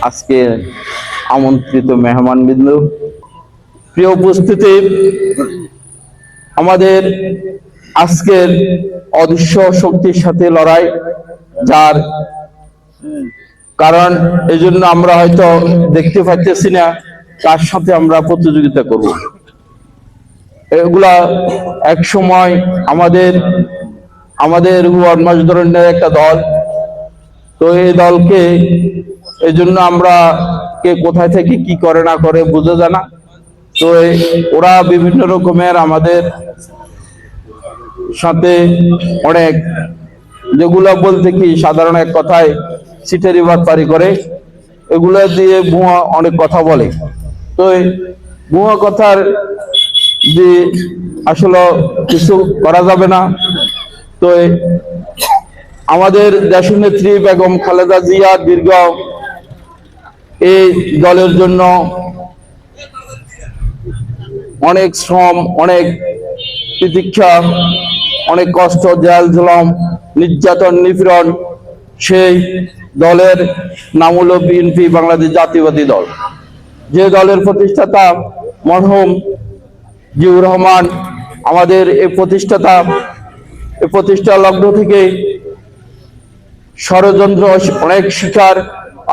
আজকে আমন্ত্রিত মেহমানবৃন্দ, প্রিয় উপস্থিতি, আমাদের আজকের অদৃশ্য শক্তির সাথে লড়াই, যার কারণ এই জন্য আমরা হয়তো দেখতে পাচ্ছি না কার সাথে আমরা প্রতিযোগিতা করব। এগুলা এক সময় আমাদের ধরনের একটা দল, তো এই দলকে এই জন্য আমরা কে কোথায় থেকে কি করে না করে বোঝা যায় না। তো ওরা বিভিন্ন রকমের আমাদের সাথে অনেক, যেগুলো বলতে কি সাধারণ এক কথায় সিটারি বাটপারি করে, এগুলো দিয়ে ভুয়া অনেক কথা বলে। তো ভুয়া কথার যে আসলে কিছু করা যাবে না। তো আমাদের দেশনেত্রী বেগম খালেদা জিয়া দীর্ঘ এই দলের জন্য অনেক শ্রম, অনেক প্রতীক্ষা, অনেক কষ্ট, জেল জুলুম, নির্যাতন, নিপীড়ন, সেই দলের নাম হলো বিএনপি, বাংলাদেশ জাতীয়তাবাদী দল। যে দলের প্রতিষ্ঠাতা মরহুম জিয়াউর রহমান, আমাদের এই প্রতিষ্ঠা লগ্ন থেকে ষড়যন্ত্র অনেক শিকার,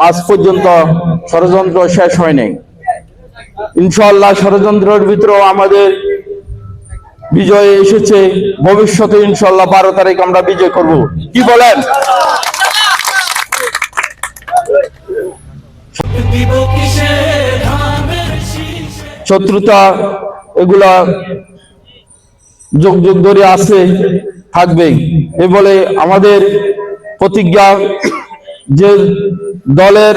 আজ পর্যন্ত ষড়যন্ত্র শেষ হয়নি। ইনশাআল্লাহ ষড়যন্ত্রের ভিতরেও আমাদের বিজয় এসেছে, ভবিষ্যতে ইনশাআল্লাহ 12 তারিখ আমরা বিজয় করব। কি বলেন? শত্রুতা এগুলা যুগ যুগ ধরে আছে, থাকবেই। এ বলে আমাদের প্রতিজ্ঞা, যে দলের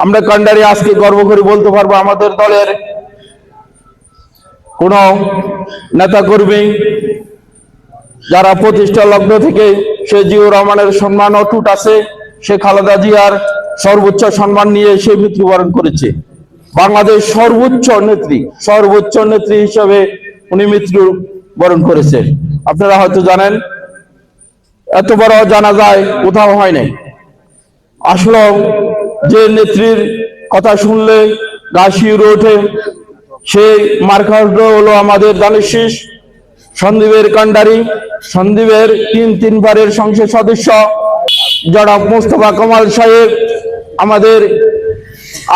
আমরা কান্ডারি আজকে গর্ব করে বলতে পারবো, আমাদের দলের কোন নেতা কর্মী যারা প্রতিষ্ঠা লগ্ন থেকে সে জিয়াউর রহমানের সম্মান অটুট আছে, সে খালেদা জিয়ার সর্বোচ্চ সম্মান নিয়ে সে মৃত্যুবরণ করেছে। বাংলাদেশ সর্বোচ্চ নেত্রী হিসেবে উনি মৃত্যুবরণ করেছে। আপনারা হয়তো জানেন, এত বড় জানাজায় কোথাও হয় নাই। আসলে যে নেত্রীর কথা শুনলে গা শিউরে ওঠে, সেই মার্কা হলো আমাদের দানের শীষ, সন্দীপের কান্ডারি, সন্দীপের তিনবারের সংসদ সদস্য জনাব মোস্তফা কামাল সাহেব। আমাদের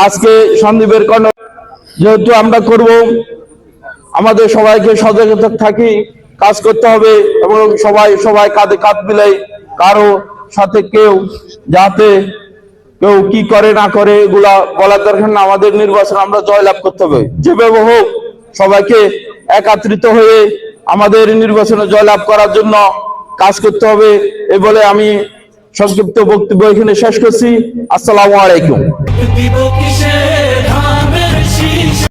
আজকে সন্দীপের যেহেতু আমরা করব, আমাদের সবাইকে সজাগ থাকি, কাজ করতে হবে, এবং সবাই কাঁধে কাঁধ মিলাই, কারো সাথে কেউ যাতে কেউ কি করে না করে এগুলা বলার দরকার না। আমাদের নির্বাচন আমরা জয়লাভ করতে হবে, যেভাবে হোক সবাইকে একত্রিত হয়ে আমাদের নির্বাচনে জয়লাভ করার জন্য কাজ করতে হবে। এ বলে আমি সংক্ষিপ্ত বক্তব্য এখানে শেষ করছি। আসসালামু আলাইকুম।